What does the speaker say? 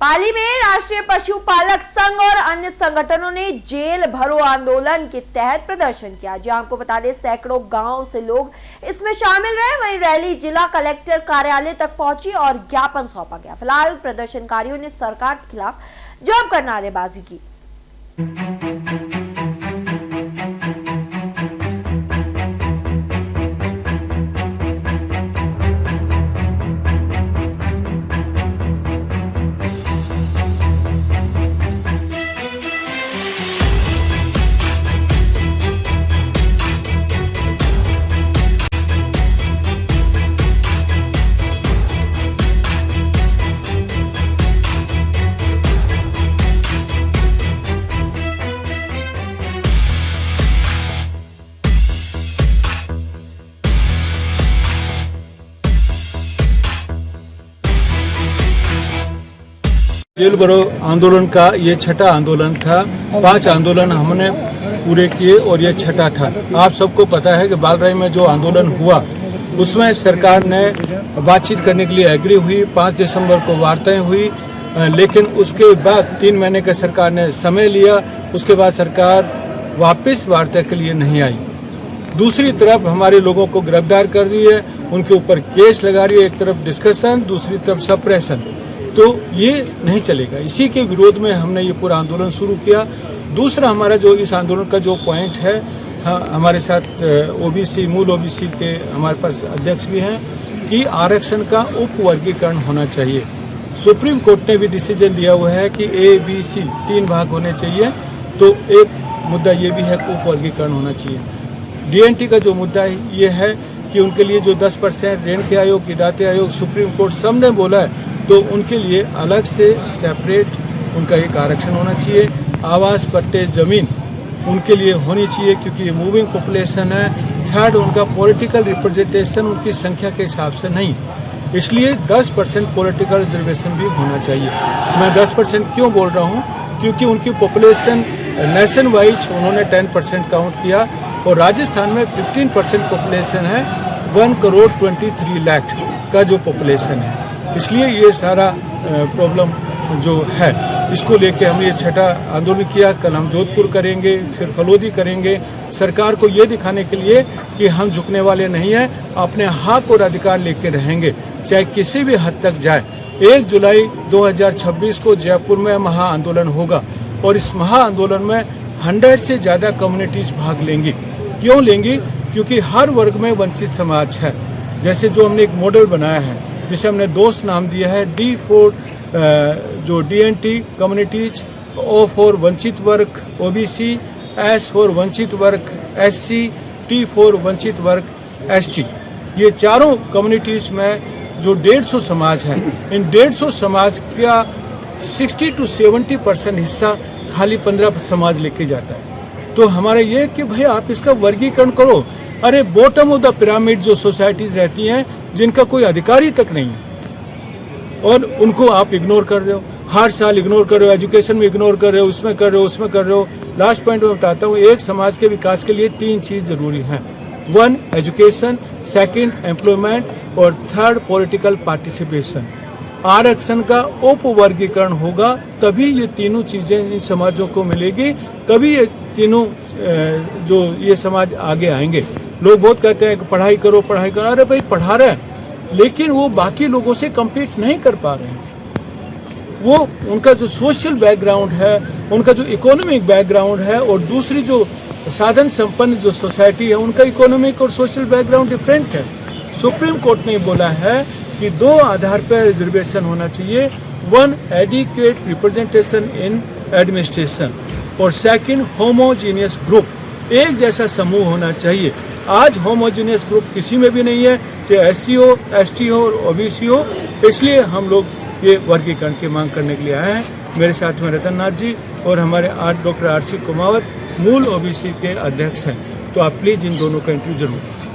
पाली में राष्ट्रीय पशुपालक संघ और अन्य संगठनों ने जेल भरो आंदोलन के तहत प्रदर्शन किया। जी आपको बता दें, सैकड़ों गांव से लोग इसमें शामिल रहे। वहीं रैली जिला कलेक्टर कार्यालय तक पहुंची और ज्ञापन सौंपा गया। फिलहाल प्रदर्शनकारियों ने सरकार के खिलाफ जमकर नारेबाजी की। जेल भरो आंदोलन का ये छठा आंदोलन था। 5 आंदोलन हमने पूरे किए और ये छठा था। आप सबको पता है कि बालराई में जो आंदोलन हुआ उसमें सरकार ने बातचीत करने के लिए एग्री हुई। 5 दिसंबर को वार्ताएं हुई, लेकिन उसके बाद 3 महीने का सरकार ने समय लिया। उसके बाद सरकार वापस वार्ता के लिए नहीं आई। दूसरी तरफ हमारे लोगों को गिरफ्तार कर रही है, उनके ऊपर केस लगा रही है। एक तरफ डिस्कशन, दूसरी तरफ सप्रेशन। तो ये नहीं चलेगा। इसी के विरोध में हमने ये पूरा आंदोलन शुरू किया। दूसरा हमारा जो इस आंदोलन का जो पॉइंट है, हमारे साथ ओबीसी, मूल ओबीसी के हमारे पास अध्यक्ष भी हैं कि आरक्षण का उपवर्गीकरण होना चाहिए। सुप्रीम कोर्ट ने भी डिसीजन लिया हुआ है कि ABC 3 भाग होने चाहिए। तो एक मुद्दा ये भी है कि उपवर्गीकरण होना चाहिए। DNT का जो मुद्दा ये है कि उनके लिए जो 10% रेंट आयोग, किराते आयोग, सुप्रीम कोर्ट सबने बोला है, तो उनके लिए अलग से सेपरेट उनका एक आरक्षण होना चाहिए। आवास, पट्टे, जमीन उनके लिए होनी चाहिए क्योंकि ये मूविंग पॉपुलेशन है। थर्ड, उनका पॉलिटिकल रिप्रेजेंटेशन उनकी संख्या के हिसाब से नहीं, इसलिए 10% पॉलिटिकल रिजर्वेशन भी होना चाहिए। मैं 10% क्यों बोल रहा हूँ? क्योंकि उनकी पॉपुलेशन नेशन वाइज उन्होंने 10% काउंट किया और राजस्थान में 15% पॉपुलेशन है। 1,23,00,000 का जो पॉपुलेशन है, इसलिए ये सारा प्रॉब्लम जो है इसको लेके हमने ये छठा आंदोलन किया। कल हम जोधपुर करेंगे, फिर फलोदी करेंगे, सरकार को ये दिखाने के लिए कि हम झुकने वाले नहीं हैं, अपने हक और अधिकार लेके रहेंगे, चाहे किसी भी हद तक जाए। 1 जुलाई 2026 को जयपुर में महा आंदोलन होगा और इस महा आंदोलन में 100 से ज़्यादा कम्युनिटीज भाग लेंगी। क्यों लेंगी? क्योंकि हर वर्ग में वंचित समाज है। जैसे जो हमने एक मॉडल बनाया है जिसे हमने दोस्त नाम दिया है D4 जो DNT कम्युनिटीज, O फॉर वंचित वर्ग OBC, S फॉर वंचित वर्ग SC, T फॉर वंचित वर्ग ST। ये चारों कम्युनिटीज में जो 150 समाज हैं, इन 150 समाज का 60 to 70% हिस्सा खाली 15 समाज लेके जाता है। तो हमारा ये कि भाई आप इसका वर्गीकरण करो। अरे बॉटम ऑफ द पिरामिड जो सोसाइटीज रहती हैं जिनका कोई अधिकारी तक नहीं है और उनको आप इग्नोर कर रहे हो, हर साल इग्नोर कर रहे हो, एजुकेशन में इग्नोर कर रहे हो, इसमें कर रहे हो, उसमें कर रहे हो। लास्ट पॉइंट में बताता हूँ, एक समाज के विकास के लिए 3 चीज जरूरी हैं। 1 एजुकेशन, 2 एम्प्लॉयमेंट और 3 पॉलिटिकल पार्टिसिपेशन। आरक्षण का उपवर्गीकरण होगा तभी ये तीनों चीजें इन समाजों को मिलेगी, तभी ये तीनों जो ये समाज आगे आएंगे। लोग बहुत कहते हैं कि पढ़ाई करो, पढ़ाई करो। अरे भाई पढ़ा रहे हैं, लेकिन वो बाकी लोगों से कम्पीट नहीं कर पा रहे हैं। वो उनका जो सोशल बैकग्राउंड है, उनका जो इकोनॉमिक बैकग्राउंड है और दूसरी जो साधन संपन्न जो सोसाइटी है, उनका इकोनॉमिक और सोशल बैकग्राउंड डिफरेंट है। सुप्रीम कोर्ट ने बोला है कि 2 आधार पर रिजर्वेशन होना चाहिए। 1 एडिक्वेट रिप्रेजेंटेशन इन एडमिनिस्ट्रेशन और 2 होमोजीनियस ग्रुप, एक जैसा समूह होना चाहिए। आज होमोजीनियस ग्रुप किसी में भी नहीं है, चाहे SC हो, ST हो और OBC हो। इसलिए हम लोग ये वर्गीकरण की मांग करने के लिए आए हैं। मेरे साथ में रतन नाथ जी और हमारे डॉक्टर RC कुमावत मूल OBC के अध्यक्ष हैं। तो आप प्लीज़ इन दोनों का इंटरव्यू जरूर कीजिए।